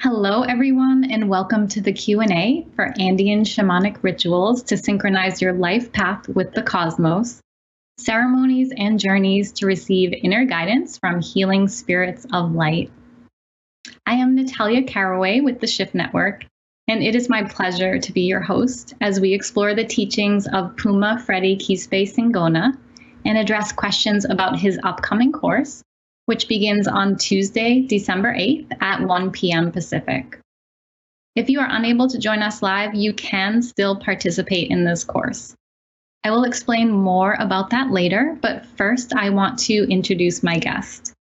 Hello, everyone, and welcome to the Q&A for Andean Shamanic Rituals to synchronize your life path with the cosmos, ceremonies and journeys to receive inner guidance from healing spirits of light. I am Natalia Caraway with the Shift Network, and it is my pleasure to be your host as we explore the teachings of Puma Quispe Singona and address questions about his upcoming course, which begins on Tuesday, December 8th at 1 p.m. Pacific. If you are unable to join us live, you can still participate in this course. I will explain more about that later, but first I want to introduce my guest.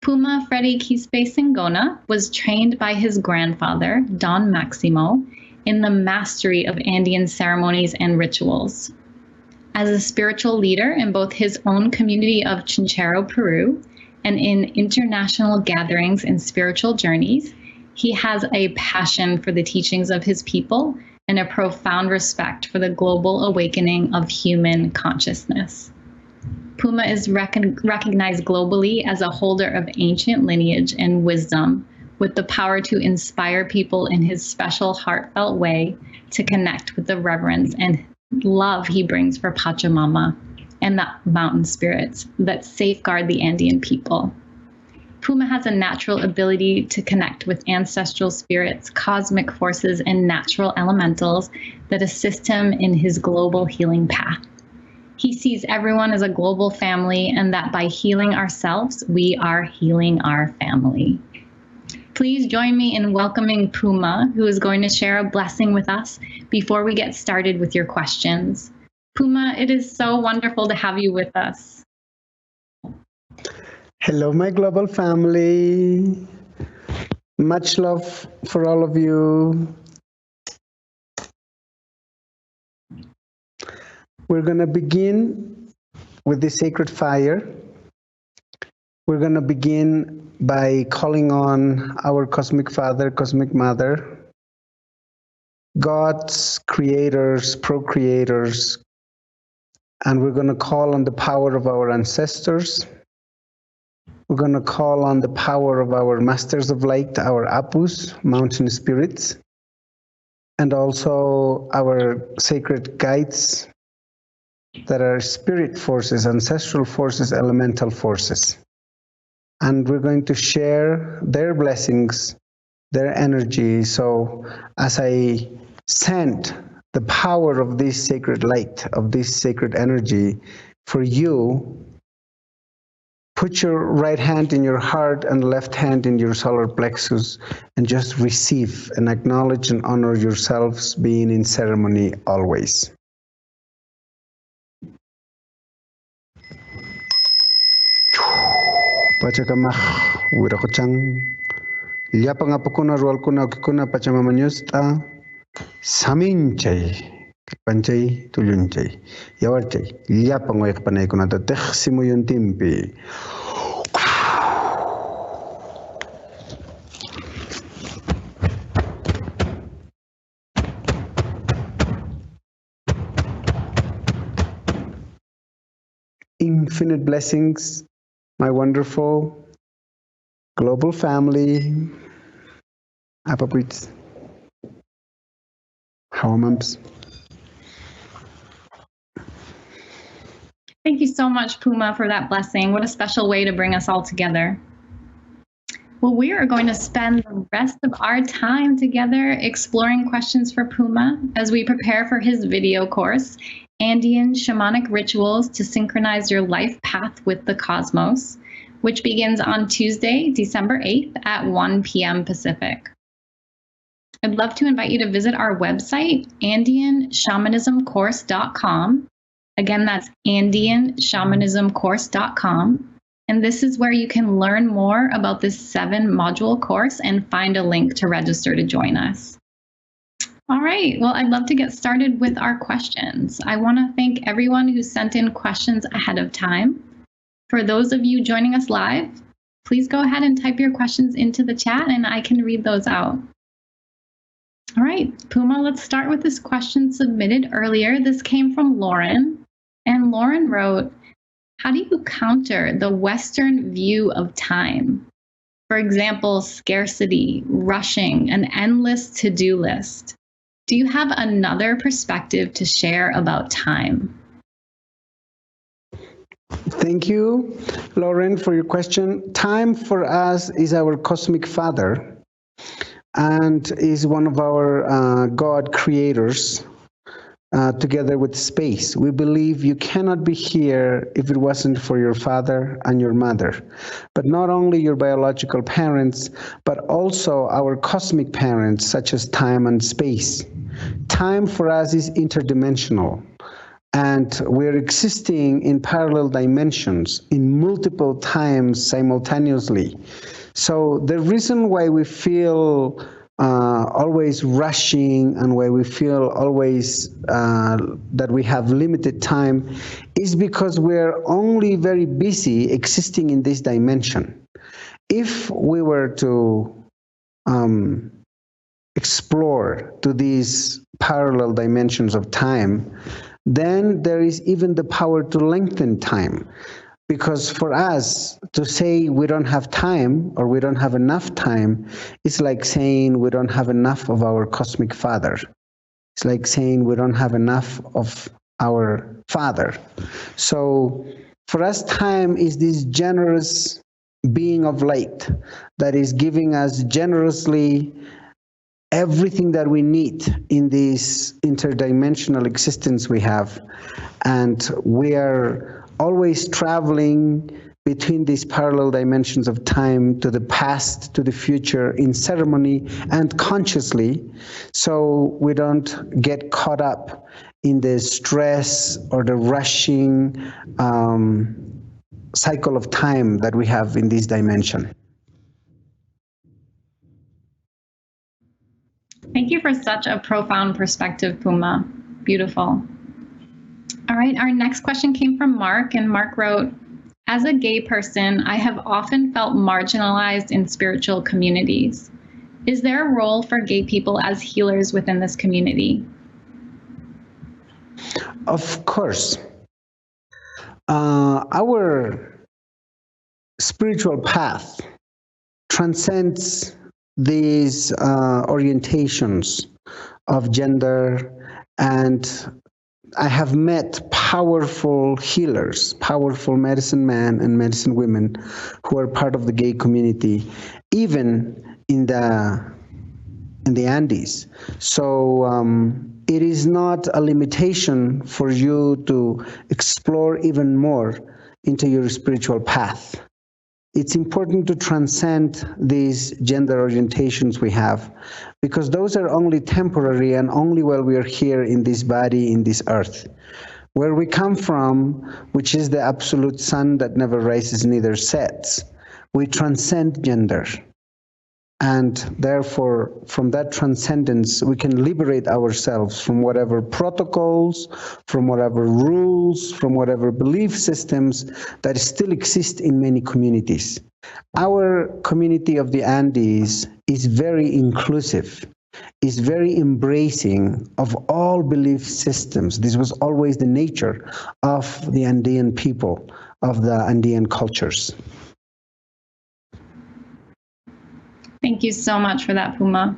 Puma Quispe Singona was trained by his grandfather, Don Maximo, in the mastery of Andean ceremonies and rituals. As a spiritual leader in both his own community of Chinchero, Peru, and in international gatherings and spiritual journeys, he has a passion for the teachings of his people and a profound respect for the global awakening of human consciousness. Puma is recognized globally as a holder of ancient lineage and wisdom, with the power to inspire people in his special heartfelt way to connect with the reverence and love he brings for Pachamama and the mountain spirits that safeguard the Andean people. Puma has a natural ability to connect with ancestral spirits, cosmic forces, and natural elementals that assist him in his global healing path. He sees everyone as a global family, and that by healing ourselves, we are healing our family. Please join me in welcoming Puma, who is going to share a blessing with us before we get started with your questions. Puma, it is so wonderful to have you with us. Hello, my global family. Much love for all of you. We're going to begin with the sacred fire. We're going to begin by calling on our Cosmic Father, Cosmic Mother, gods, creators, procreators, and we're going to call on the power of our ancestors. We're going to call on the power of our masters of light, our Apus, mountain spirits, and also our sacred guides that are spirit forces, ancestral forces, elemental forces. And we're going to share their blessings, their energy. So as I send the power of this sacred light, of this sacred energy for you, put your right hand in your heart and left hand in your solar plexus and just receive and acknowledge and honor yourselves being in ceremony always. Pachakamach, Wirakochang, Yapangapukuna, Rualkuna, Kikuna, Pachamamanyusta, Saminchay, Panchay, Tuyunchay, Yawarchay, Yapangwek Panaykunata, Teximuyuntimpi. Infinite blessings, my wonderful global family. Apapits. Hawamams. Thank you so much, Puma, for that blessing. What a special way to bring us all together. Well, we are going to spend the rest of our time together exploring questions for Puma as we prepare for his video course, Andean Shamanic Rituals to Synchronize Your Life Path with the Cosmos, which begins on Tuesday, December 8th at 1 p.m. Pacific. I'd love to invite you to visit our website, AndeanShamanismCourse.com. Again, that's AndeanShamanismCourse.com. And this is where you can learn more about this 7-module course and find a link to register to join us. All right, well, I'd love to get started with our questions. I want to thank everyone who sent in questions ahead of time. For those of you joining us live, please go ahead and type your questions into the chat and I can read those out. All right, Puma, let's start with this question submitted earlier. This came from Lauren, and Lauren wrote, how do you counter the Western view of time? For example, scarcity, rushing, an endless to-do list. Do you have another perspective to share about time? Thank you, Lauren, for your question. Time for us is our cosmic father and is one of our God creators. Together with space. We believe you cannot be here if it wasn't for your father and your mother. But not only your biological parents, but also our cosmic parents, such as time and space. Time for us is interdimensional, and we're existing in parallel dimensions in multiple times simultaneously. So the reason why we feel always rushing and why we feel always that we have limited time is because we're only very busy existing in this dimension. If we were to explore to these parallel dimensions of time, then there is even the power to lengthen time. Because for us to say we don't have time or we don't have enough time, it's like saying we don't have enough of our cosmic father. It's like saying we don't have enough of our father. So for us, time is this generous being of light that is giving us generously everything that we need in this interdimensional existence we have. And we are always traveling between these parallel dimensions of time to the past, to the future, in ceremony and consciously, so we don't get caught up in the stress or the rushing cycle of time that we have in this dimension. Thank you for such a profound perspective, Puma. Beautiful. All right, our next question came from Mark, and Mark wrote, as a gay person, I have often felt marginalized in spiritual communities. Is there a role for gay people as healers within this community? Of course. Our spiritual path transcends these orientations of gender, and I have met powerful healers, powerful medicine men and medicine women who are part of the gay community, even in the Andes. So it is not a limitation for you to explore even more into your spiritual path. It's important to transcend these gender orientations we have, because those are only temporary and only while we are here in this body, in this earth. Where we come from, which is the absolute sun that never rises neither sets, we transcend gender. And therefore, from that transcendence, we can liberate ourselves from whatever protocols, from whatever rules, from whatever belief systems that still exist in many communities. Our community of the Andes is very inclusive, is very embracing of all belief systems. This was always the nature of the Andean people, of the Andean cultures. Thank you so much for that, Puma.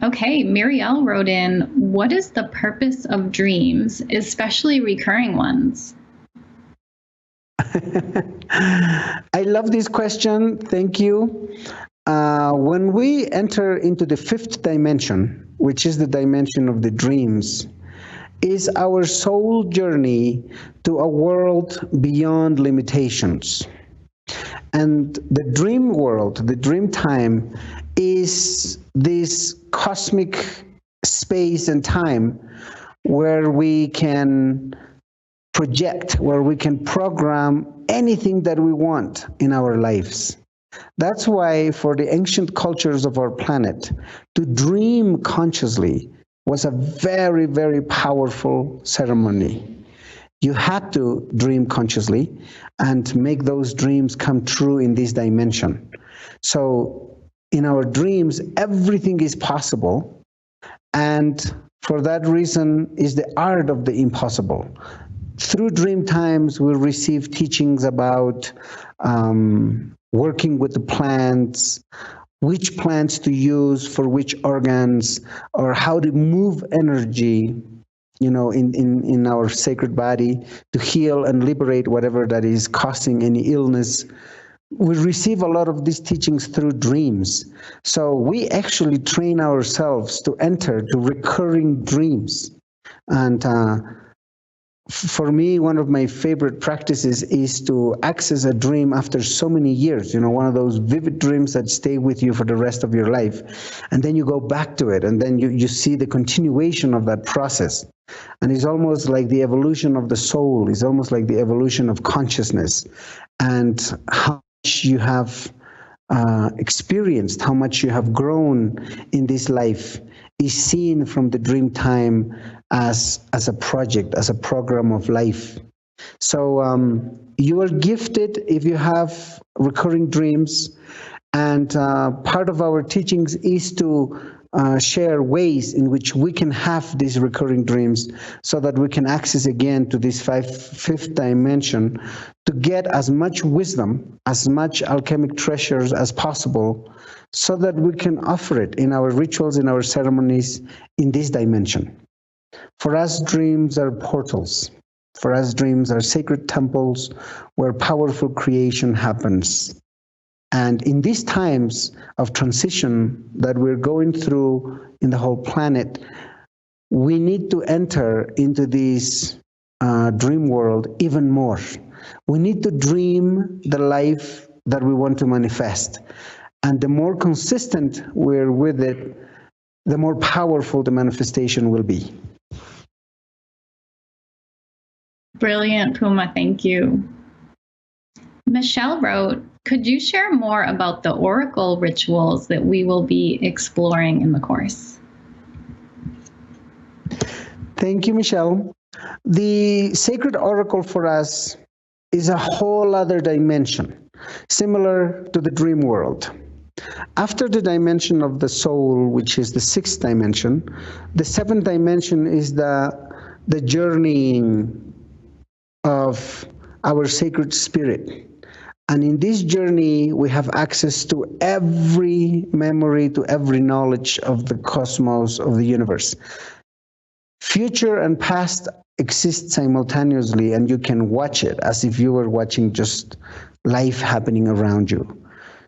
Okay, Muriel wrote in, what is the purpose of dreams, especially recurring ones? I love this question. Thank you. When we enter into the fifth dimension, which is the dimension of the dreams, is our soul journey to a world beyond limitations. And the dream world, the dream time, is this cosmic space and time where we can project, where we can program anything that we want in our lives. That's why for the ancient cultures of our planet, to dream consciously was a very, very powerful ceremony. You had to dream consciously and make those dreams come true in this dimension. So in our dreams, everything is possible. And for that reason is the art of the impossible. Through dream times, we receive teachings about working with the plants, which plants to use for which organs, or how to move energy, in our sacred body to heal and liberate whatever that is causing any illness. We receive a lot of these teachings through dreams. So we actually train ourselves to enter to recurring dreams. And for me, one of my favorite practices is to access a dream after so many years, one of those vivid dreams that stay with you for the rest of your life. And then you go back to it, and then you see the continuation of that process. And it's almost like the evolution of the soul, it's almost like the evolution of consciousness, and how much you have experienced, how much you have grown in this life is seen from the dream time as a project, as a program of life. So you are gifted if you have recurring dreams, and part of our teachings is to share ways in which we can have these recurring dreams so that we can access again to this fifth dimension to get as much wisdom, as much alchemic treasures as possible, so that we can offer it in our rituals, in our ceremonies, in this dimension. For us, dreams are portals. For us, dreams are sacred temples where powerful creation happens. And in these times of transition that we're going through in the whole planet, we need to enter into this dream world even more. We need to dream the life that we want to manifest. And the more consistent we're with it, the more powerful the manifestation will be. Brilliant, Puma. Thank you. Michelle wrote, could you share more about the oracle rituals that we will be exploring in the course? Thank you, Michelle. The sacred oracle for us is a whole other dimension, similar to the dream world. After the dimension of the soul, which is the sixth dimension, the seventh dimension is the journeying of our sacred spirit. And in this journey, we have access to every memory, to every knowledge of the cosmos, of the universe. Future and past exist simultaneously, and you can watch it as if you were watching just life happening around you.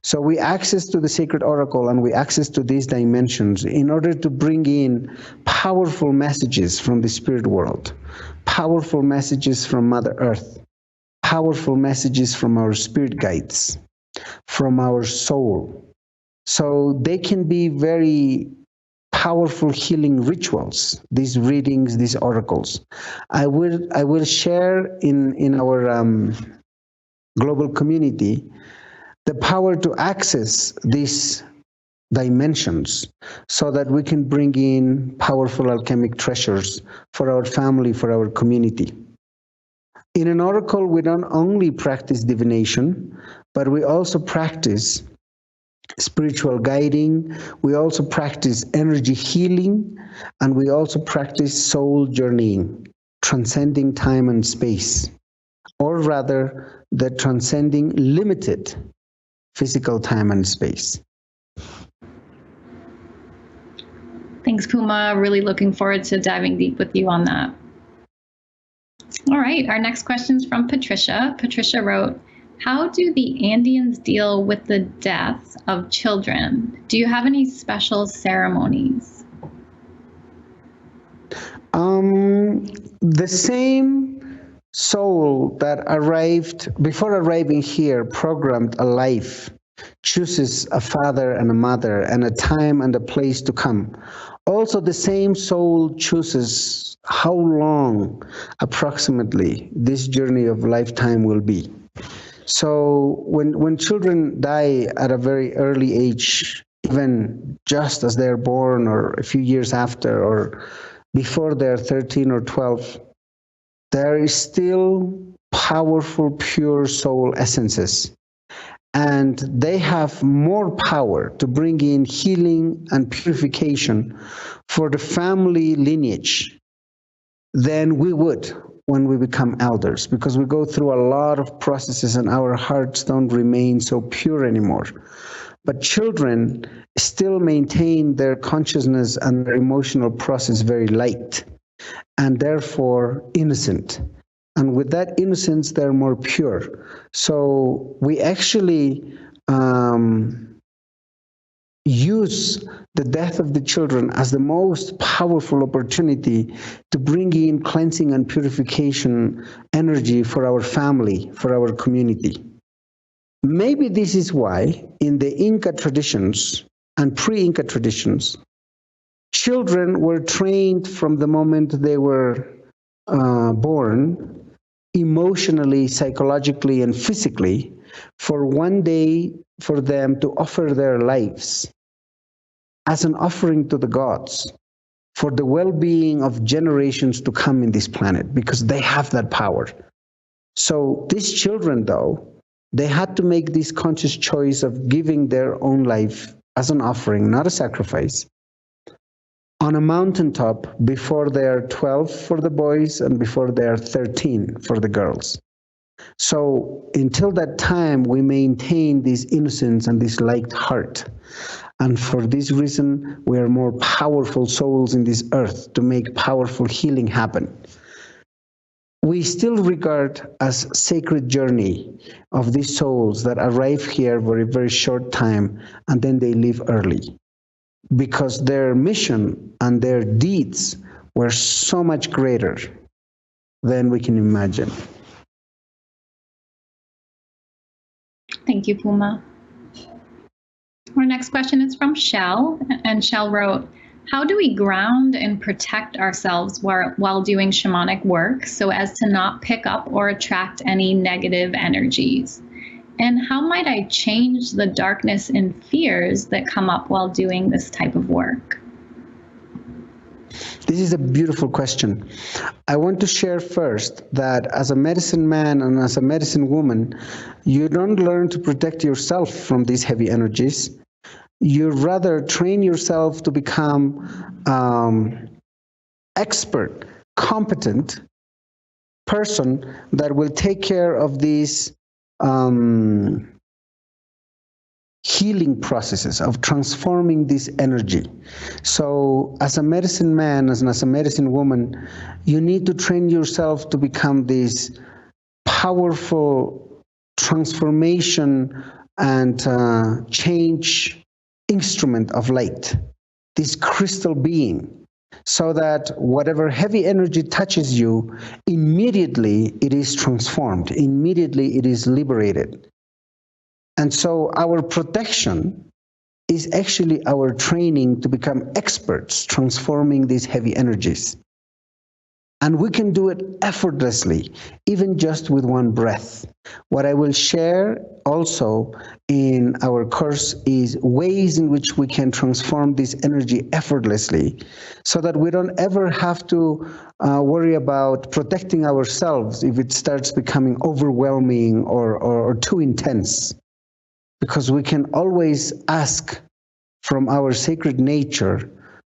So we access to the sacred oracle and we access to these dimensions in order to bring in powerful messages from the spirit world, powerful messages from Mother Earth, powerful messages from our spirit guides, from our soul. So they can be very powerful healing rituals, these readings, these oracles. I will share in our global community the power to access these dimensions so that we can bring in powerful alchemic treasures for our family, for our community. In an oracle, we don't only practice divination, but we also practice spiritual guiding, we also practice energy healing, and we also practice soul journeying, transcending time and space, or rather, the transcending limited physical time and space. Thanks, Puma. Really looking forward to diving deep with you on that. All right, our next question is from Patricia. Patricia wrote, how do the Andeans deal with the death of children? Do you have any special ceremonies? The same soul that arrived, before arriving here, programmed a life, chooses a father and a mother and a time and a place to come. Also, the same soul chooses how long approximately this journey of lifetime will be. So when children die at a very early age, even just as they're born or a few years after or before they're 13 or 12, there is still powerful, pure soul essences. And they have more power to bring in healing and purification for the family lineage than we would when we become elders, because we go through a lot of processes and our hearts don't remain so pure anymore. But children still maintain their consciousness and their emotional process very light and therefore innocent. And with that innocence, they're more pure. So we actually use the death of the children as the most powerful opportunity to bring in cleansing and purification energy for our family, for our community. Maybe this is why in the Inca traditions and pre-Inca traditions, children were trained from the moment they were born, emotionally, psychologically, and physically, for one day for them to offer their lives as an offering to the gods for the well-being of generations to come in this planet, because they have that power. So these children, though, they had to make this conscious choice of giving their own life as an offering, not a sacrifice, on a mountaintop before they are 12 for the boys and before they are 13 for the girls. So until that time, we maintain this innocence and this light heart. And for this reason, we are more powerful souls in this earth to make powerful healing happen. We still regard as sacred journey of these souls that arrive here for a very short time and then they leave early, because their mission and their deeds were so much greater than we can imagine. Thank you, Puma. Our next question is from Shell, and Shell wrote, how do we ground and protect ourselves while doing shamanic work so as to not pick up or attract any negative energies? And how might I change the darkness and fears that come up while doing this type of work? This is a beautiful question. I want to share first that as a medicine man and as a medicine woman, you don't learn to protect yourself from these heavy energies. You rather train yourself to become expert, competent person that will take care of these healing processes of transforming this energy. So as a medicine man and as a medicine woman, you need to train yourself to become this powerful transformation and change instrument of light, this crystal being, so that whatever heavy energy touches you, immediately it is transformed, immediately it is liberated. And so our protection is actually our training to become experts transforming these heavy energies. And we can do it effortlessly, even just with one breath. What I will share also in our course is ways in which we can transform this energy effortlessly, so that we don't ever have to worry about protecting ourselves if it starts becoming overwhelming or too intense. Because we can always ask from our sacred nature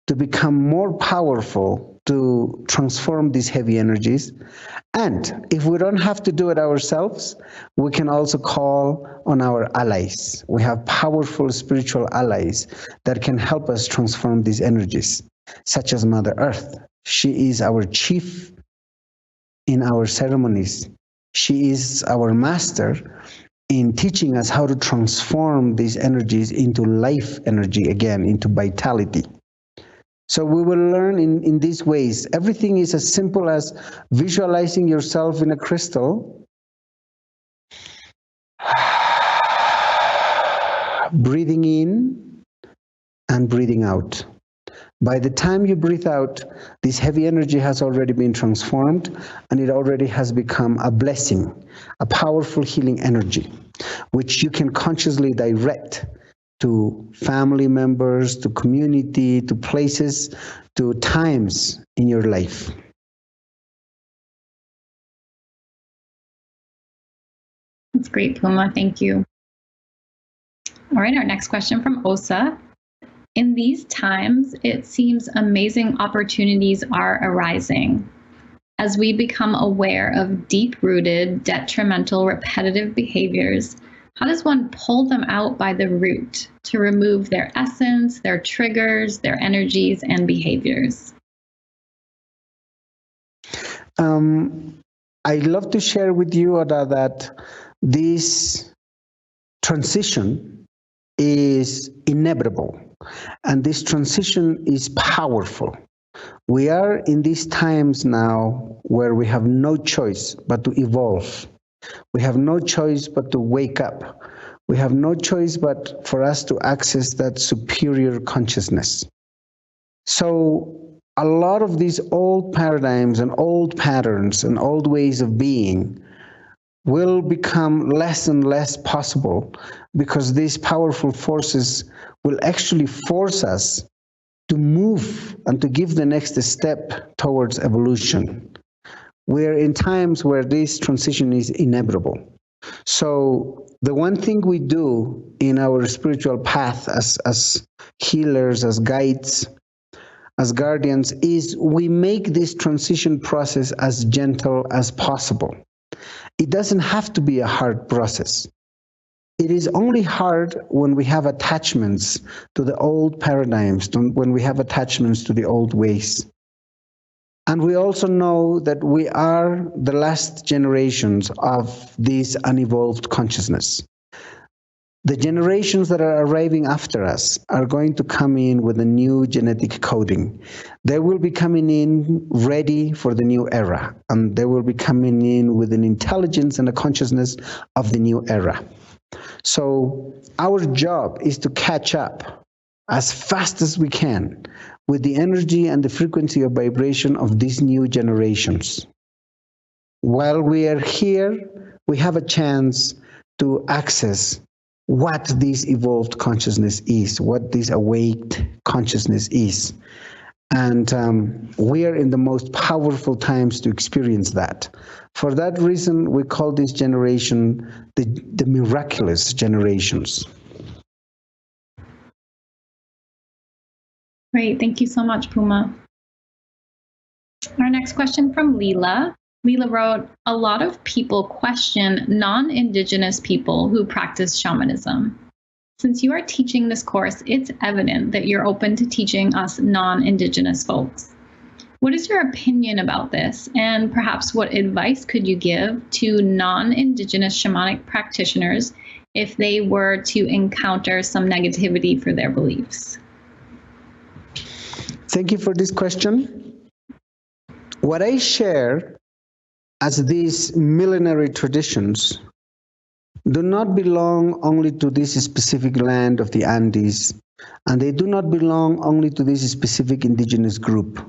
to become more powerful to transform these heavy energies. And if we don't have to do it ourselves, we can also call on our allies. We have powerful spiritual allies that can help us transform these energies, such as Mother Earth. She is our chief in our ceremonies. She is our master in teaching us how to transform these energies into life energy again, into vitality. So we will learn in these ways. Everything is as simple as visualizing yourself in a crystal, breathing in and breathing out. By the time you breathe out, this heavy energy has already been transformed and it already has become a blessing, a powerful healing energy, which you can consciously direct to family members, to community, to places, to times in your life. That's great, Puma. Thank you. All right, our next question from Osa. In these times, it seems amazing opportunities are arising. As we become aware of deep-rooted, detrimental, repetitive behaviors, how does one pull them out by the root to remove their essence, their triggers, their energies, and behaviors? I love to share with you, Ada, that this transition is inevitable, and this transition is powerful. We are in these times now where we have no choice but to evolve. We have no choice but to wake up. We have no choice but for us to access that superior consciousness. So a lot of these old paradigms and old patterns and old ways of being will become less and less possible, because these powerful forces will actually force us to move and to give the next step towards evolution. We're in times where this transition is inevitable. So the one thing we do in our spiritual path as healers, as guides, as guardians, is we make this transition process as gentle as possible. It doesn't have to be a hard process. It is only hard when we have attachments to the old paradigms, when we have attachments to the old ways. And we also know that we are the last generations of this unevolved consciousness. The generations that are arriving after us are going to come in with a new genetic coding. They will be coming in ready for the new era, and they will be coming in with an intelligence and a consciousness of the new era. So our job is to catch up as fast as we can with the energy and the frequency of vibration of these new generations. While we are here, we have a chance to access what this evolved consciousness is, what this awaked consciousness is. And we are in the most powerful times to experience that. For that reason, we call this generation the miraculous generations. Great. Thank you so much, Puma. Our next question from Leela. Leela wrote, a lot of people question non-indigenous people who practice shamanism. Since you are teaching this course, it's evident that you're open to teaching us non-indigenous folks. What is your opinion about this? And perhaps what advice could you give to non-indigenous shamanic practitioners if they were to encounter some negativity for their beliefs? Thank you for this question. What I share as these millenary traditions do not belong only to this specific land of the Andes, and they do not belong only to this specific indigenous group.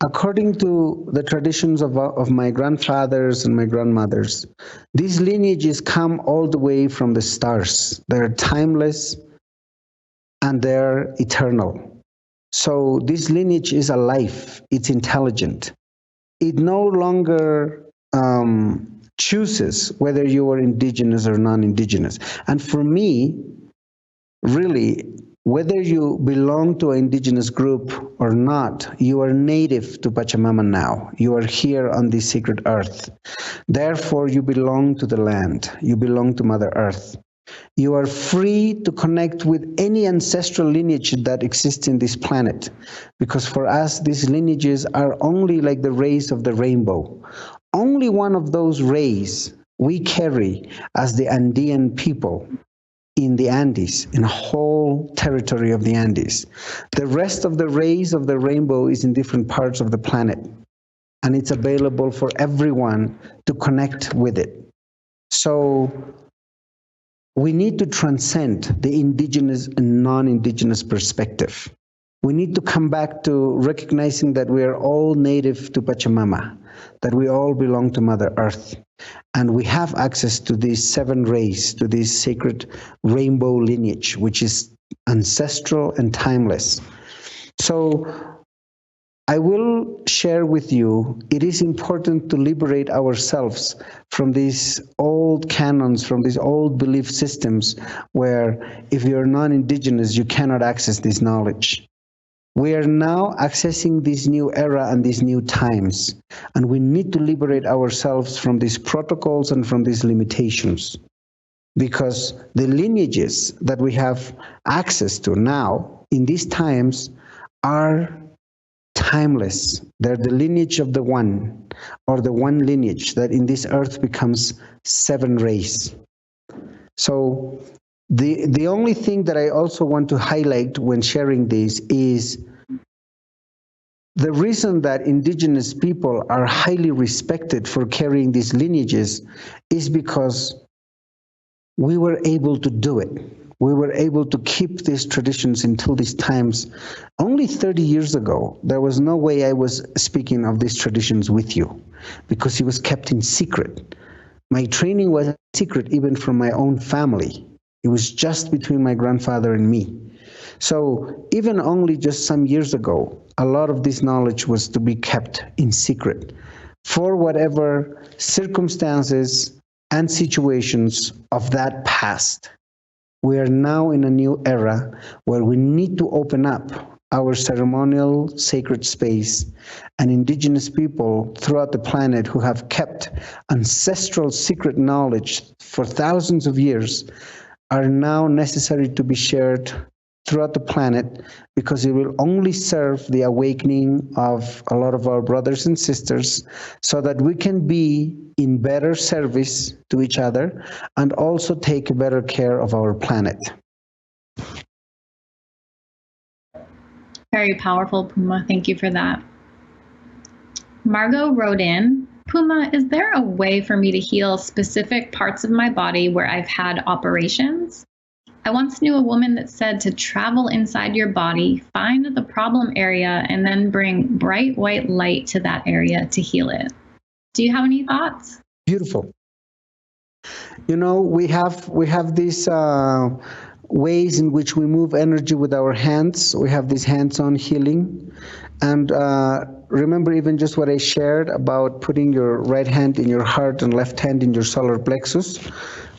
According to the traditions of my grandfathers and my grandmothers, these lineages come all the way from the stars. They're timeless and they're eternal. So this lineage is alive, it's intelligent. It no longer chooses whether you are indigenous or non-indigenous. And for me, really, whether you belong to an indigenous group or not, you are native to Pachamama now. You are here on this sacred earth. Therefore, you belong to the land. You belong to Mother Earth. You are free to connect with any ancestral lineage that exists in this planet, because for us, these lineages are only like the rays of the rainbow. Only one of those rays we carry as the Andean people in the Andes, in a whole territory of the Andes. The rest of the rays of the rainbow is in different parts of the planet, and it's available for everyone to connect with it. So we need to transcend the indigenous and non-indigenous perspective. We need to come back to recognizing that we are all native to Pachamama, that we all belong to Mother Earth, and we have access to these 7 rays, to this sacred rainbow lineage, which is ancestral and timeless. So I will share with you, it is important to liberate ourselves from these old canons, from these old belief systems where if you're non-indigenous, you cannot access this knowledge. We are now accessing this new era and these new times, and we need to liberate ourselves from these protocols and from these limitations, because the lineages that we have access to now in these times are timeless. They're the lineage of the One, or the One lineage that in this earth becomes 7 rays. So the only thing that I also want to highlight when sharing this is the reason that indigenous people are highly respected for carrying these lineages is because we were able to do it. We were able to keep these traditions until these times. Only 30 years ago, there was no way I was speaking of these traditions with you, because it was kept in secret. My training was secret even from my own family. It was just between my grandfather and me. So even only just some years ago, a lot of this knowledge was to be kept in secret for whatever circumstances and situations of that past. We are now in a new era where we need to open up our ceremonial sacred space, and indigenous people throughout the planet who have kept ancestral secret knowledge for thousands of years are now necessary to be shared throughout the planet, because it will only serve the awakening of a lot of our brothers and sisters, so that we can be in better service to each other and also take better care of our planet. Very powerful, Puma. Thank you for that. Margot wrote in, Puma, is there a way for me to heal specific parts of my body where I've had operations? I once knew a woman that said to travel inside your body, find the problem area, and then bring bright white light to that area to heal it. Do you have any thoughts? Beautiful. You know, we have these ways in which we move energy with our hands. We have this hands-on healing. And remember even just what I shared about putting your right hand in your heart and left hand in your solar plexus.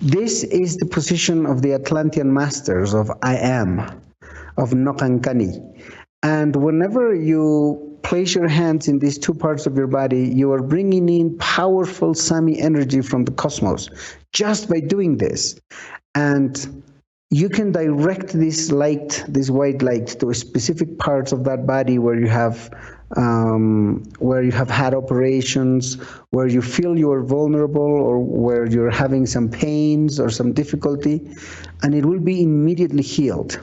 This is the position of the Atlantean masters of I Am, of Nokankani. And whenever you place your hands in these two parts of your body, you are bringing in powerful Sami energy from the cosmos just by doing this. And you can direct this light, this white light, to specific parts of that body where you have had operations, where you feel you are vulnerable, or where you're having some pains or some difficulty, and it will be immediately healed.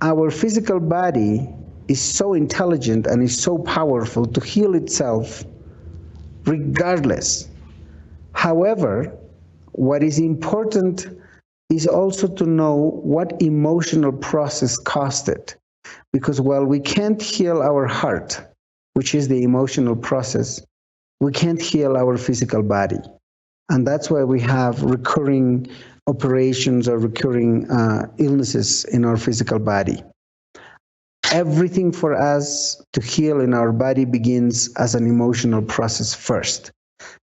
Our physical body is so intelligent and is so powerful to heal itself regardless. However, what is important is also to know what emotional process caused it. Because while we can't heal our heart, which is the emotional process, we can't heal our physical body. And that's why we have recurring operations or recurring illnesses in our physical body. Everything for us to heal in our body begins as an emotional process first.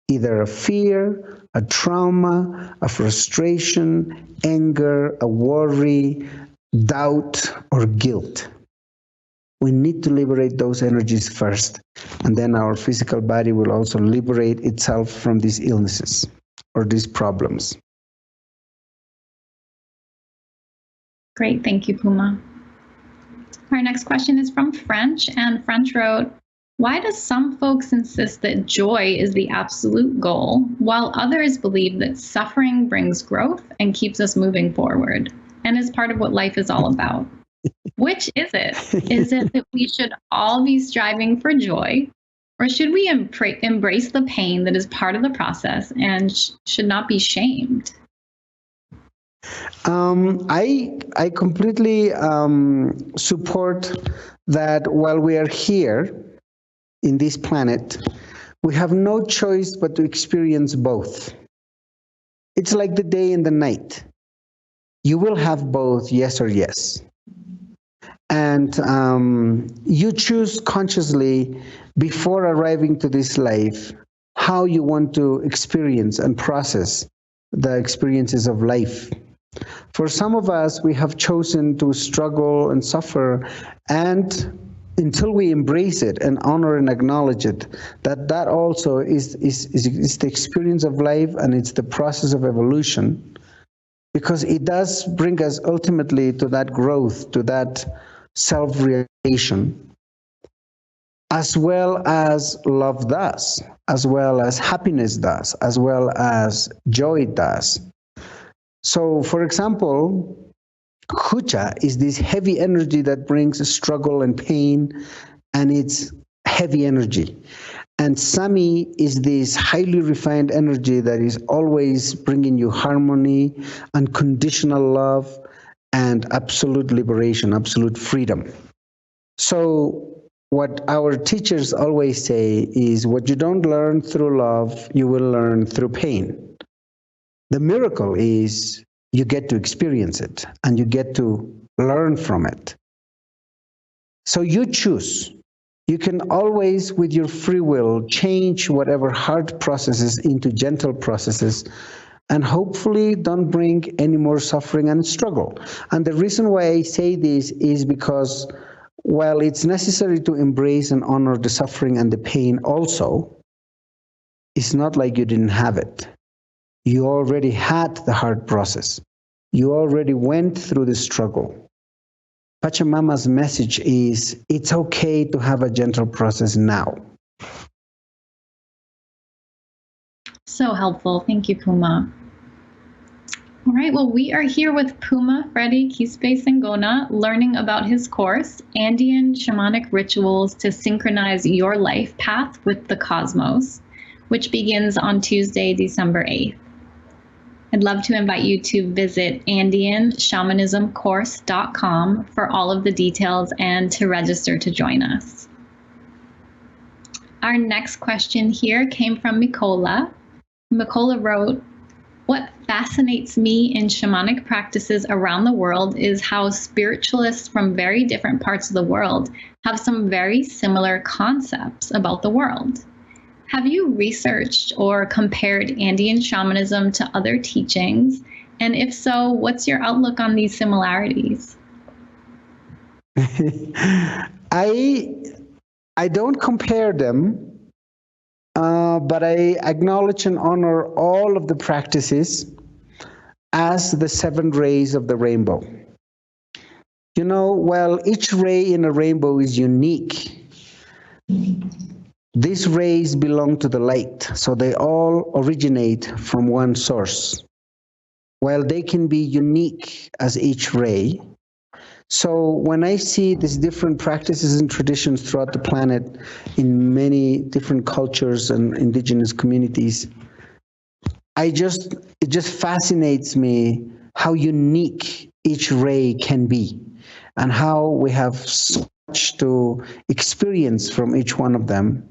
Either a fear, a trauma, a frustration, anger, a worry, doubt, or guilt. We need to liberate those energies first, and then our physical body will also liberate itself from these illnesses or these problems. Great, thank you, Puma. Our next question is from French, and French wrote, why do some folks insist that joy is the absolute goal, while others believe that suffering brings growth and keeps us moving forward and is part of what life is all about? Which is it? Is it that we should all be striving for joy, or should we embrace the pain that is part of the process and should not be shamed? I completely support that while we are here in this planet, we have no choice but to experience both. It's like the day and the night. You will have both, yes or yes. And you choose consciously before arriving to this life how you want to experience and process the experiences of life. For some of us, we have chosen to struggle and suffer and until we embrace it and honor and acknowledge it, that also is the experience of life, and it's the process of evolution, because it does bring us ultimately to that growth, to that self-realization, as well as love does, as well as happiness does, as well as joy does. So, for example, Hucha is this heavy energy that brings struggle and pain, and it's heavy energy. And Sami is this highly refined energy that is always bringing you harmony, unconditional love, and absolute liberation, absolute freedom. So what our teachers always say is, what you don't learn through love, you will learn through pain. The miracle is you get to experience it and you get to learn from it. So you choose. You can always, with your free will, change whatever hard processes into gentle processes, and hopefully don't bring any more suffering and struggle. And the reason why I say this is because, while it's necessary to embrace and honor the suffering and the pain also, it's not like you didn't have it. You already had the hard process. You already went through the struggle. Pachamama's message is, it's okay to have a gentle process now. So helpful. Thank you, Puma. All right, well, we are here with Puma Freddy Quispe Singona, learning about his course, Andean Shamanic Rituals to Synchronize Your Life Path with the Cosmos, which begins on Tuesday, December 8th. I'd love to invite you to visit AndeanShamanismCourse.com for all of the details and to register to join us. Our next question here came from Mikola. Mikola wrote, "What fascinates me in shamanic practices around the world is how spiritualists from very different parts of the world have some very similar concepts about the world. Have you researched or compared Andean shamanism to other teachings? And if so, what's your outlook on these similarities?" I don't compare them, but I acknowledge and honor all of the practices as the 7 rays of the rainbow. You know, while each ray in a rainbow is unique, these rays belong to the light, so they all originate from one source. While they can be unique as each ray, so when I see these different practices and traditions throughout the planet in many different cultures and indigenous communities, it just fascinates me how unique each ray can be and how we have so much to experience from each one of them,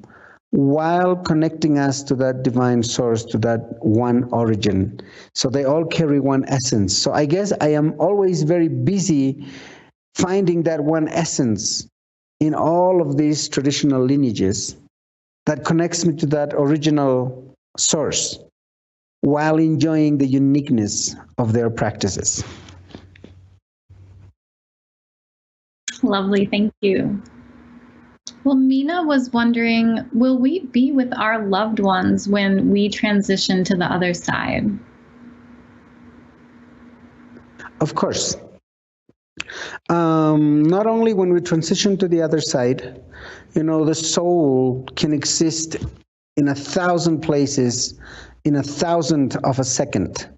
while connecting us to that divine source, to that one origin. So they all carry one essence. So I guess I am always very busy finding that one essence in all of these traditional lineages that connects me to that original source, while enjoying the uniqueness of their practices. Lovely, thank you. Well, Mina was wondering, will we be with our loved ones when we transition to the other side? Of course. Not only when we transition to the other side, you know, the soul can exist in 1,000 places in 1,000th of a second.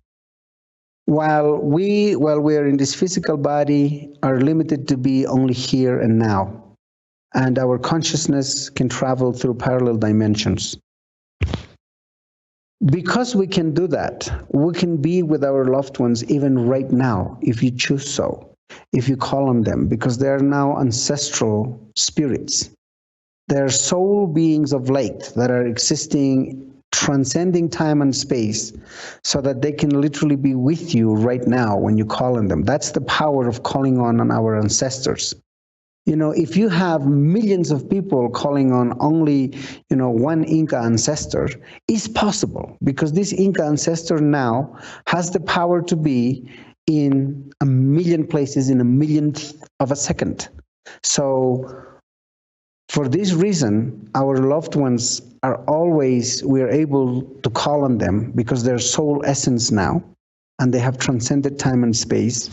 While we are in this physical body, are limited to be only here and now. And our consciousness can travel through parallel dimensions. Because we can do that, we can be with our loved ones even right now, if you choose so, if you call on them, because they are now ancestral spirits. They are soul beings of light that are existing, transcending time and space, so that they can literally be with you right now when you call on them. That's the power of calling on our ancestors. You know, if you have millions of people calling on only, you know, one Inca ancestor, it's possible, because this Inca ancestor now has the power to be in 1,000,000 places in 1,000,000th of a second. So For this reason, our loved ones are always, we are able to call on them because they're soul essence now, and they have transcended time and space.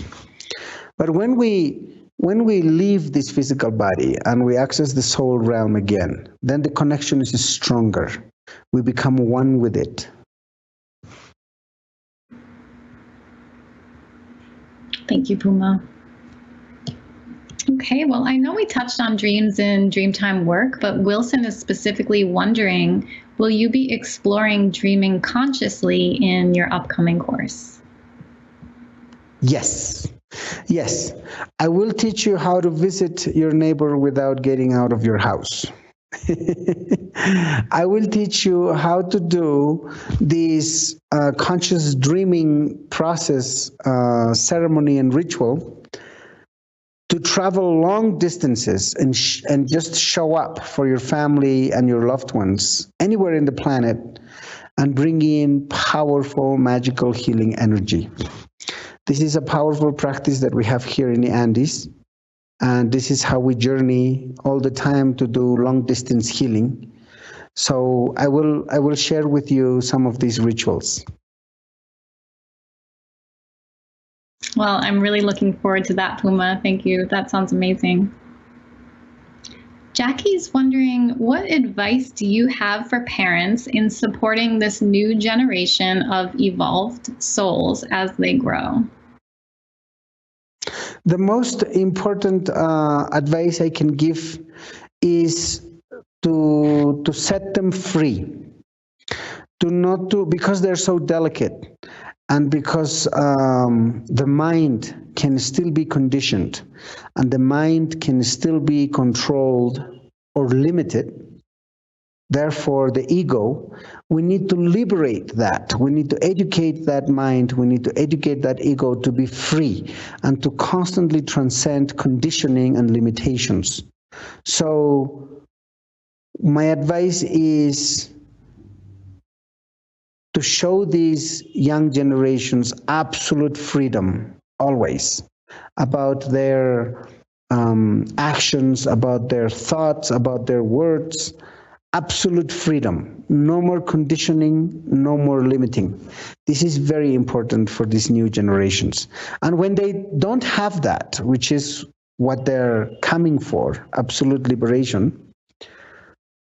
But when we leave this physical body and we access the soul realm again, then the connection is stronger. We become one with it. Thank you, Puma. Okay, well, I know we touched on dreams in Dreamtime work, but Wilson is specifically wondering, will you be exploring dreaming consciously in your upcoming course? Yes. Yes. I will teach you how to visit your neighbor without getting out of your house. I will teach you how to do this conscious dreaming process, ceremony and ritual, to travel long distances and just show up for your family and your loved ones anywhere in the planet and bring in powerful, magical healing energy. This is a powerful practice that we have here in the Andes, and this is how we journey all the time to do long distance healing. So I will share with you some of these rituals. Well, I'm really looking forward to that, Puma. Thank you. That sounds amazing. Jackie's wondering, what advice do you have for parents in supporting this new generation of evolved souls as they grow? The most important advice I can give is to set them free, because they're so delicate, and because the mind can still be conditioned, and the mind can still be controlled or limited. Therefore, the ego, we need to liberate that. We need to educate that mind. We need to educate that ego to be free and to constantly transcend conditioning and limitations. So my advice is to show these young generations absolute freedom, always, about their actions, about their thoughts, about their words. Absolute freedom, no more conditioning, no more limiting. This is very important for these new generations. And when they don't have that, which is what they're coming for, absolute liberation,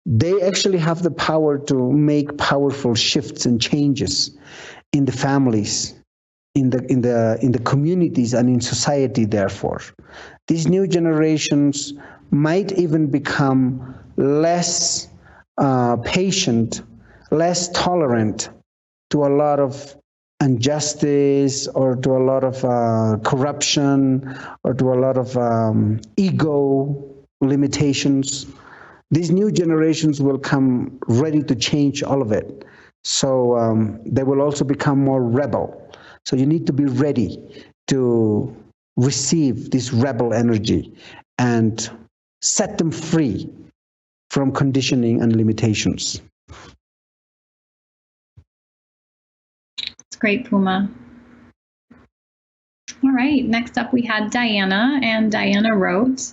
they actually have the power to make powerful shifts and changes in the families, in the communities, and in society. Therefore, these new generations might even become less patient, less tolerant to a lot of injustice, or to a lot of corruption, or to a lot of ego limitations. These new generations will come ready to change all of it. So they will also become more rebel. So you need to be ready to receive this rebel energy and set them free from conditioning and limitations. That's great, Puma. All right, next up we had Diana, and Diana wrote,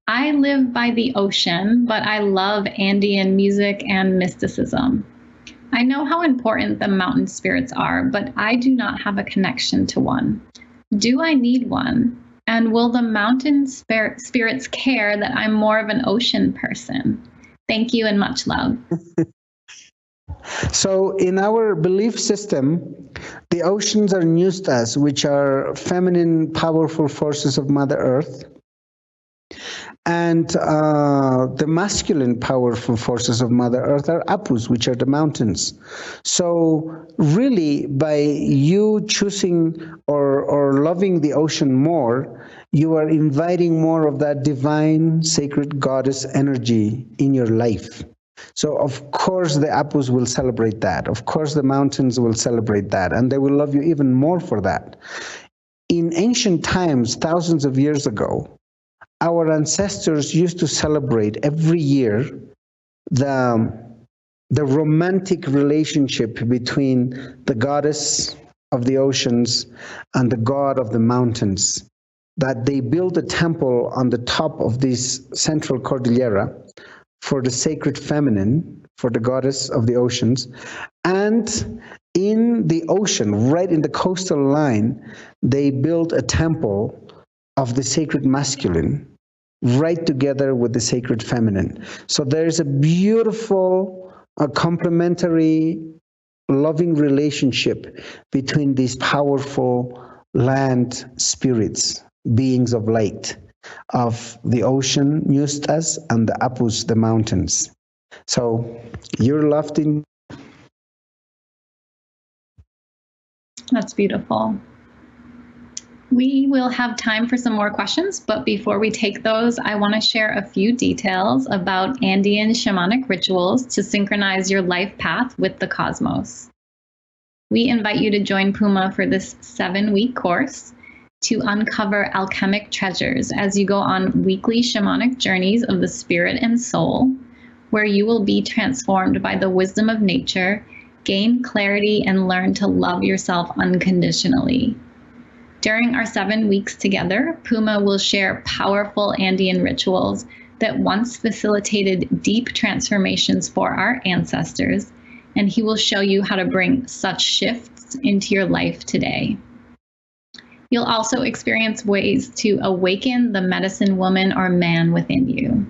I live by the ocean, but I love Andean music and mysticism. I know how important the mountain spirits are, but I do not have a connection to one. Do I need one? And will the mountain spirits care that I'm more of an ocean person? Thank you and much love. So in our belief system, the oceans are nustas, which are feminine, powerful forces of Mother Earth. And the masculine, powerful forces of Mother Earth are apus, which are the mountains. So really, by you choosing or loving the ocean more, you are inviting more of that divine, sacred goddess energy in your life. So of course the apus will celebrate that. Of course the mountains will celebrate that, and they will love you even more for that. In ancient times, thousands of years ago, our ancestors used to celebrate every year the romantic relationship between the goddess of the oceans and the god of the mountains, that they built a temple on the top of this central cordillera for the sacred feminine, for the goddess of the oceans. And in the ocean, right in the coastal line, they built a temple of the sacred masculine, right together with the sacred feminine. So there's a beautiful, complementary, loving relationship between these powerful land spirits, beings of light, of the ocean, Nustas, and the Apus, the mountains. So you're loved in. That's beautiful. We will have time for some more questions, but before we take those, I want to share a few details about Andean shamanic rituals to synchronize your life path with the cosmos. We invite you to join Puma for this 7-week course to uncover alchemic treasures as you go on weekly shamanic journeys of the spirit and soul, where you will be transformed by the wisdom of nature, gain clarity, and learn to love yourself unconditionally. During our 7 weeks together, Puma will share powerful Andean rituals that once facilitated deep transformations for our ancestors, and he will show you how to bring such shifts into your life today. You'll also experience ways to awaken the medicine woman or man within you.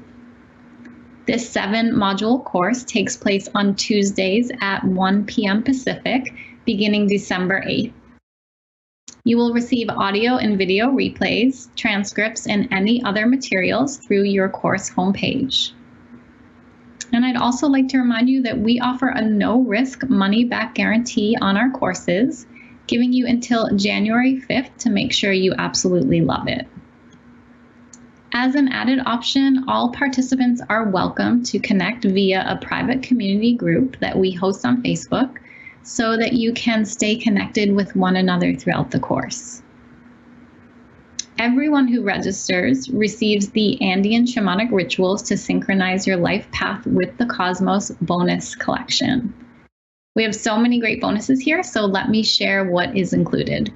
This 7-module course takes place on Tuesdays at 1 p.m. Pacific, beginning December 8th. You will receive audio and video replays, transcripts, and any other materials through your course homepage. And I'd also like to remind you that we offer a no-risk money-back guarantee on our courses, giving you until January 5th to make sure you absolutely love it. As an added option, all participants are welcome to connect via a private community group that we host on Facebook, so that you can stay connected with one another throughout the course. Everyone who registers receives the Andean Shamanic Rituals to Synchronize Your Life Path with the Cosmos bonus collection. We have so many great bonuses here, so let me share what is included.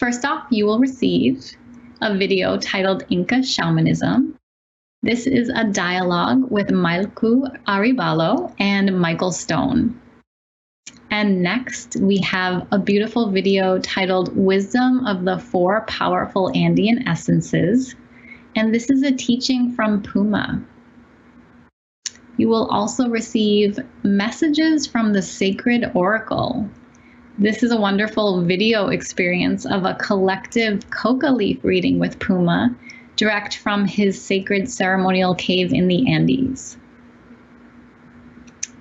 First off, you will receive a video titled Inca Shamanism. This is a dialogue with Mailku Aribalo and Michael Stone. And next, we have a beautiful video titled Wisdom of the 4 Powerful Andean Essences. And this is a teaching from Puma. You will also receive messages from the Sacred Oracle. This is a wonderful video experience of a collective coca leaf reading with Puma, direct from his sacred ceremonial cave in the Andes.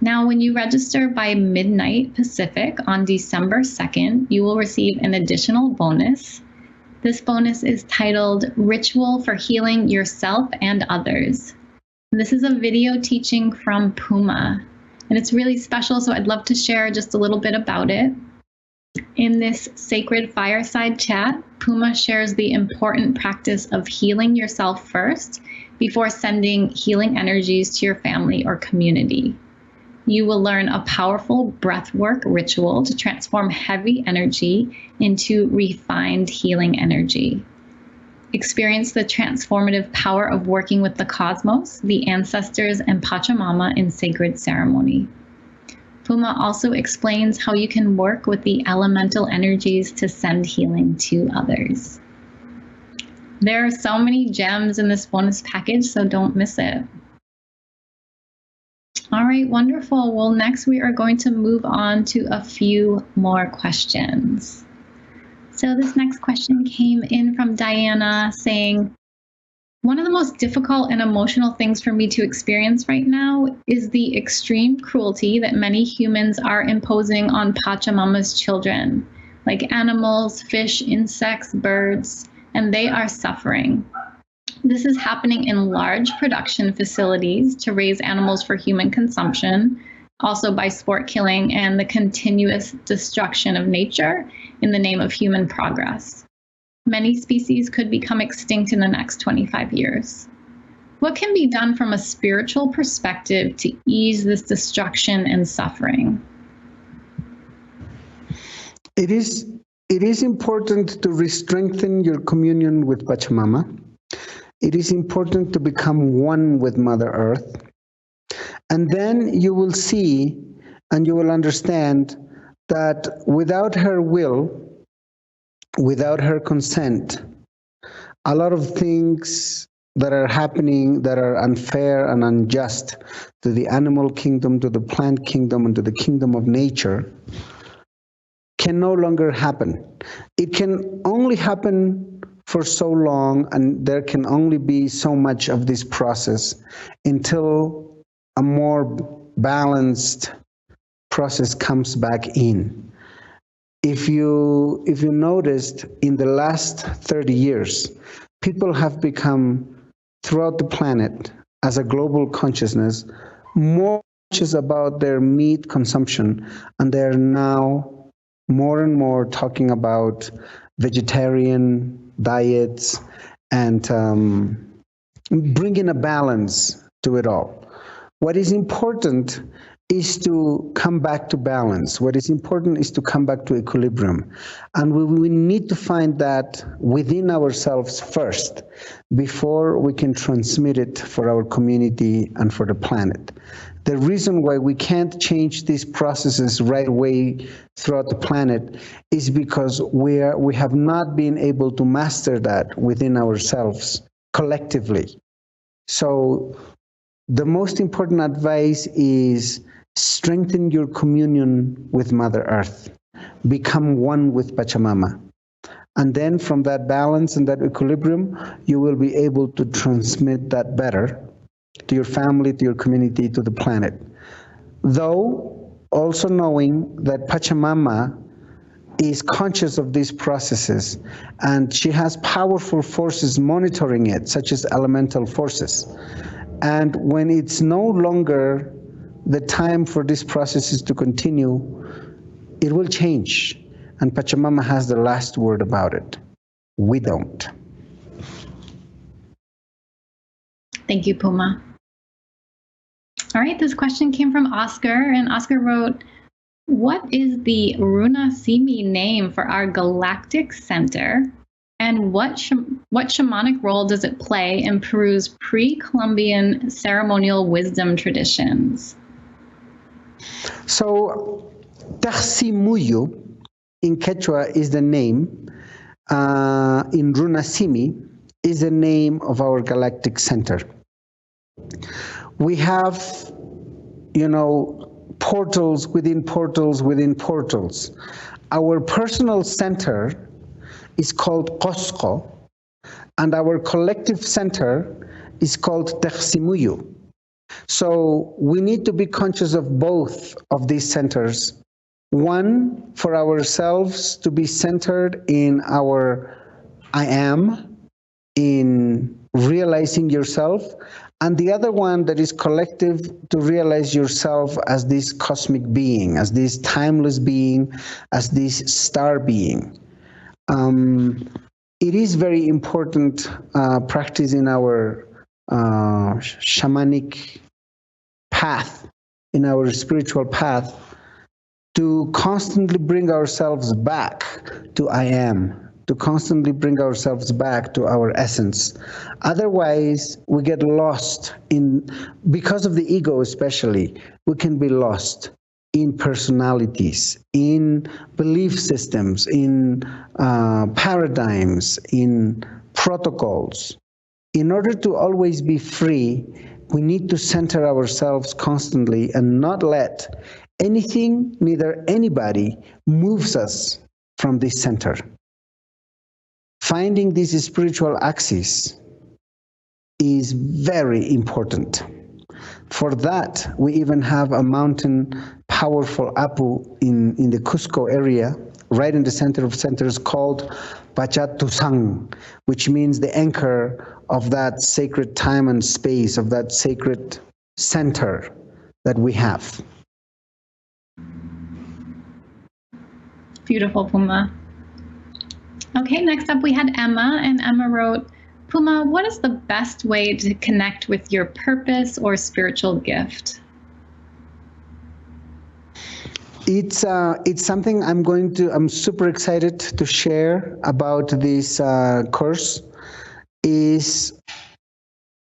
Now, when you register by midnight Pacific on December 2nd, you will receive an additional bonus. This bonus is titled Ritual for Healing Yourself and Others. This is a video teaching from Puma, and it's really special, so I'd love to share just a little bit about it. In this sacred fireside chat, Puma shares the important practice of healing yourself first before sending healing energies to your family or community. You will learn a powerful breathwork ritual to transform heavy energy into refined healing energy. Experience the transformative power of working with the cosmos, the ancestors, and Pachamama in sacred ceremony. Puma also explains how you can work with the elemental energies to send healing to others. There are so many gems in this bonus package, so don't miss it. All right, wonderful. Well, next we are going to move on to a few more questions. So this next question came in from Diana saying, one of the most difficult and emotional things for me to experience right now is the extreme cruelty that many humans are imposing on Pachamama's children, like animals, fish, insects, birds, and they are suffering. This is happening in large production facilities to raise animals for human consumption, also by sport killing and the continuous destruction of nature in the name of human progress. Many species could become extinct in the next 25 years. What can be done from a spiritual perspective to ease this destruction and suffering? It is important to re-strengthen your communion with Pachamama. it is important to become one with Mother Earth. And then you will see and you will understand that without her will, without her consent, a lot of things that are happening that are unfair and unjust to the animal kingdom, to the plant kingdom, and to the kingdom of nature can no longer happen. It can only happen for so long, and there can only be so much of this process until a more balanced process comes back in. If you noticed, in the last 30 years, people have become, throughout the planet, as a global consciousness, more conscious about their meat consumption, and they're now more and more talking about vegetarian diets and bringing a balance to it all. What is important is to come back to balance. What is important is to come back to equilibrium. And we need to find that within ourselves first before we can transmit it for our community and for the planet. The reason why we can't change these processes right away throughout the planet is because we have not been able to master that within ourselves collectively. So the most important advice is strengthen your communion with Mother Earth. Become one with Pachamama. And then from that balance and that equilibrium, you will be able to transmit that better to your family, to your community, to the planet. Though also knowing that Pachamama is conscious of these processes and she has powerful forces monitoring it, such as elemental forces. And when it's no longer the time for these processes to continue, it will change. And Pachamama has the last word about it. We don't. Thank you, Puma. All right, this question came from Oscar, and Oscar wrote, what is the Runasimi name for our galactic center? And what shamanic role does it play in Peru's pre-Columbian ceremonial wisdom traditions? So, Taxsimuyu in Quechua is the name. In Runasimi is the name of our galactic center. We have, portals within portals within portals. Our personal center is called Cosco, and our collective center is called Taxsimuyu. So we need to be conscious of both of these centers. One, for ourselves to be centered in our I am, in realizing yourself, and the other one that is collective, to realize yourself as this cosmic being, as this timeless being, as this star being. It is very important practice in our shamanic path, in our spiritual path, to constantly bring ourselves back to I am, to constantly bring ourselves back to our essence. Otherwise, we get lost because of the ego especially, we can be lost in personalities, in belief systems, in paradigms, in protocols. In order to always be free, we need to center ourselves constantly and not let anything, neither anybody, moves us from this center. Finding this spiritual axis is very important. For that, we even have a mountain, powerful Apu in the Cusco area, right in the center of centers, called Pachatusang, which means the anchor of that sacred time and space, of that sacred center that we have. Beautiful, Puma. Okay, next up we had Emma, and Emma wrote, Puma, what is the best way to connect with your purpose or spiritual gift? It's something I'm super excited to share about this course, is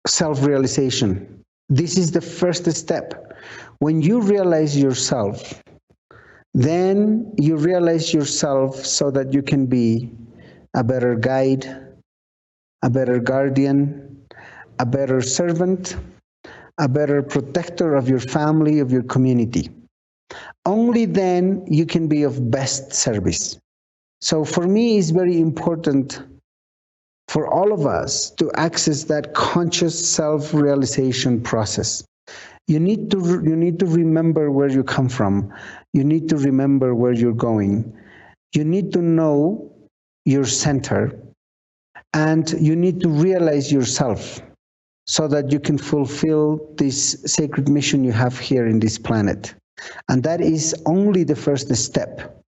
self-realization. This is the first step. When you realize yourself, then you realize yourself so that you can be a better guide, a better guardian, a better servant, a better protector of your family, of your community. Only then you can be of best service. So for me, it's very important for all of us to access that conscious self-realization process. You need to remember where you come from. You need to remember where you're going. You need to know your center, and you need to realize yourself so that you can fulfill this sacred mission you have here in this planet. And that is only the first step.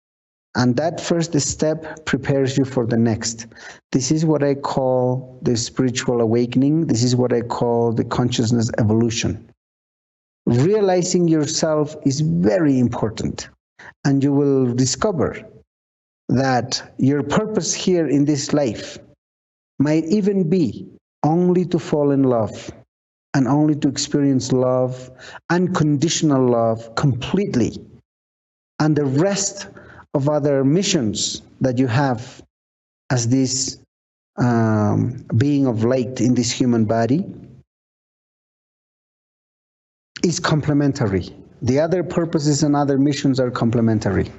And that first step prepares you for the next. This is what I call the spiritual awakening. This is what I call the consciousness evolution. Realizing yourself is very important, and you will discover that your purpose here in this life might even be only to fall in love and only to experience love, unconditional love, completely. And the rest of other missions that you have as this being of light in this human body is complementary. The other purposes and other missions are complementary.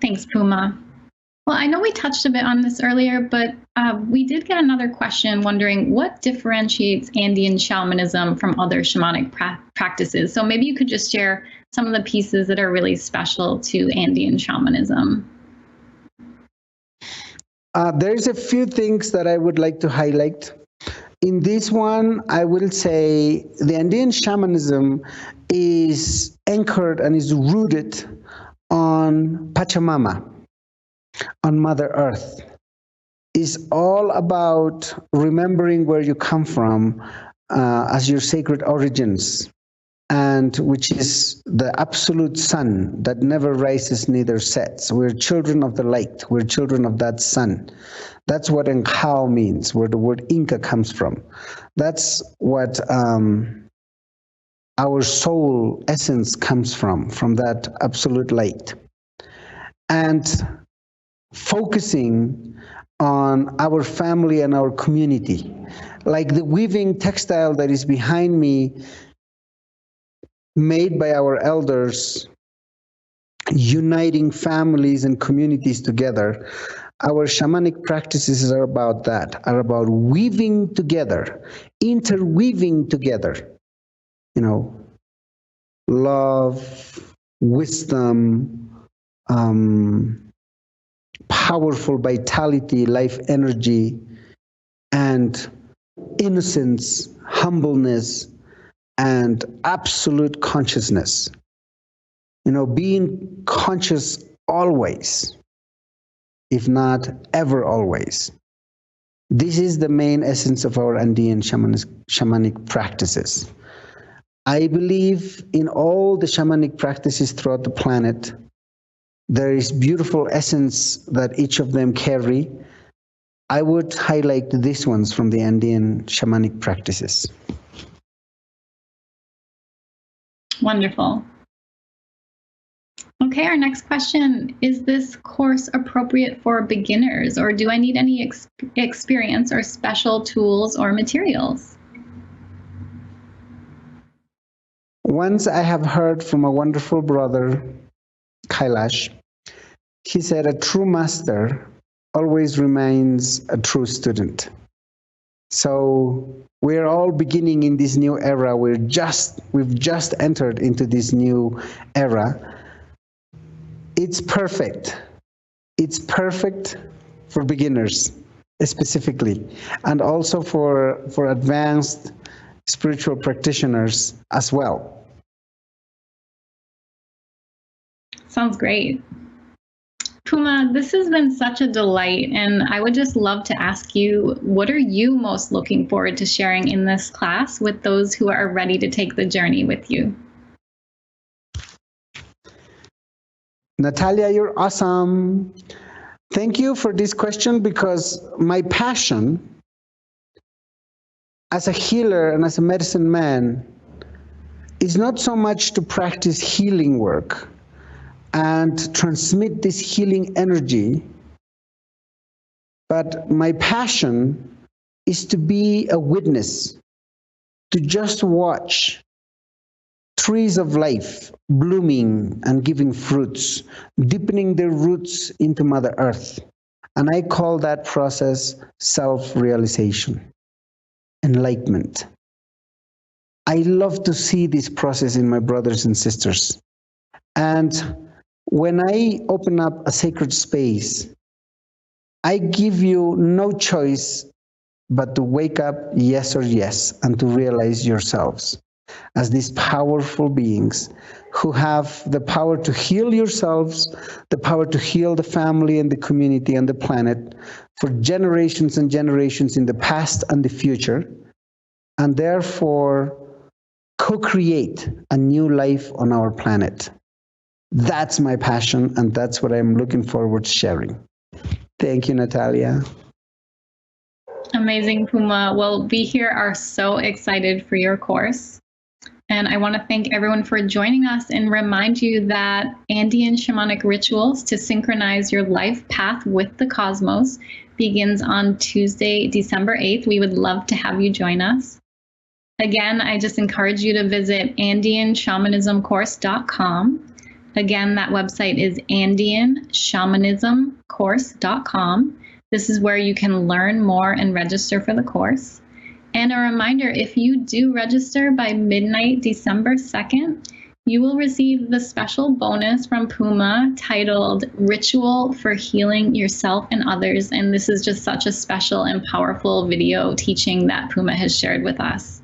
Thanks, Puma. Well, I know we touched a bit on this earlier, but we did get another question wondering what differentiates Andean shamanism from other shamanic practices. So maybe you could just share some of the pieces that are really special to Andean shamanism. There's a few things that I would like to highlight. In this one, I will say the Andean shamanism is anchored and is rooted on Pachamama, on Mother Earth. It's all about remembering where you come from as your sacred origins, and which is the absolute sun that never rises neither sets. We're children of the light. We're children of that sun. That's what Encao means, where the word Inca comes from. That's what our soul essence comes from that absolute light. And focusing on our family and our community, like the weaving textile that is behind me, made by our elders, uniting families and communities together. Our shamanic practices are about that, are about weaving together, interweaving together, love, wisdom, powerful vitality, life energy, and innocence, humbleness, and absolute consciousness. Being conscious always, if not ever always. This is the main essence of our Andean shamanic practices. I believe in all the shamanic practices throughout the planet. There is beautiful essence that each of them carry. I would highlight these ones from the Andean shamanic practices. Wonderful. Okay, our next question, is this course appropriate for beginners, or do I need any experience or special tools or materials? Once I have heard from a wonderful brother, Kailash, he said, a true master always remains a true student. So we're all beginning in this new era. We've just entered into this new era. It's perfect. It's perfect for beginners specifically, and also for advanced spiritual practitioners as well. Sounds great. Puma, this has been such a delight, and I would just love to ask you, what are you most looking forward to sharing in this class with those who are ready to take the journey with you? Natalia, you're awesome. Thank you for this question, because my passion as a healer and as a medicine man is not so much to practice healing work and transmit this healing energy, but my passion is to be a witness, to just watch trees of life blooming and giving fruits, deepening their roots into Mother Earth. And I call that process self-realization, enlightenment. I love to see this process in my brothers and sisters. And when I open up a sacred space, I give you no choice but to wake up yes or yes and to realize yourselves as these powerful beings who have the power to heal yourselves, the power to heal the family and the community and the planet for generations and generations in the past and the future, and therefore co-create a new life on our planet. That's my passion, and that's what I'm looking forward to sharing. Thank you, Natalia. Amazing, Puma. Well, we here are so excited for your course. And I want to thank everyone for joining us and remind you that Andean Shamanic Rituals to Synchronize Your Life Path with the Cosmos begins on Tuesday, December 8th. We would love to have you join us. Again, I just encourage you to visit AndeanShamanismCourse.com. Again, that website is AndeanShamanismCourse.com. This is where you can learn more and register for the course. And a reminder, if you do register by midnight, December 2nd, you will receive the special bonus from Puma titled Ritual for Healing Yourself and Others. And this is just such a special and powerful video teaching that Puma has shared with us.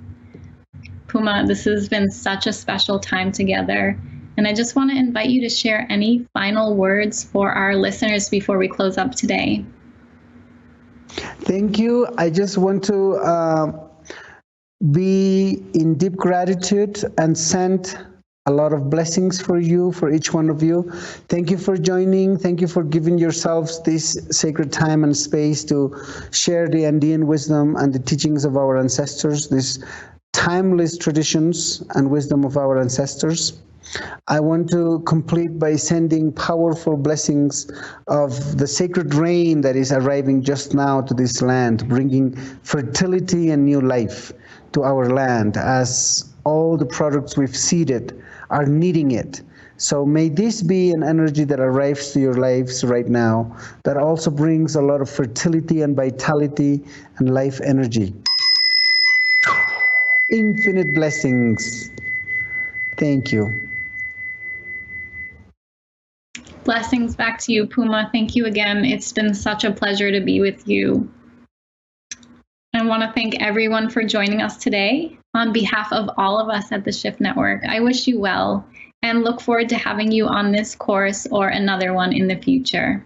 Puma, this has been such a special time together. And I just want to invite you to share any final words for our listeners before we close up today. Thank you. I just want to be in deep gratitude and send a lot of blessings for you, for each one of you. Thank you for joining. Thank you for giving yourselves this sacred time and space to share the Andean wisdom and the teachings of our ancestors, these timeless traditions and wisdom of our ancestors. I want to complete by sending powerful blessings of the sacred rain that is arriving just now to this land, bringing fertility and new life to our land as all the products we've seeded are needing it. So may this be an energy that arrives to your lives right now that also brings a lot of fertility and vitality and life energy. Infinite blessings. Thank you. Blessings back to you, Puma. Thank you again. It's been such a pleasure to be with you. I want to thank everyone for joining us today. On behalf of all of us at the Shift Network, I wish you well and look forward to having you on this course or another one in the future.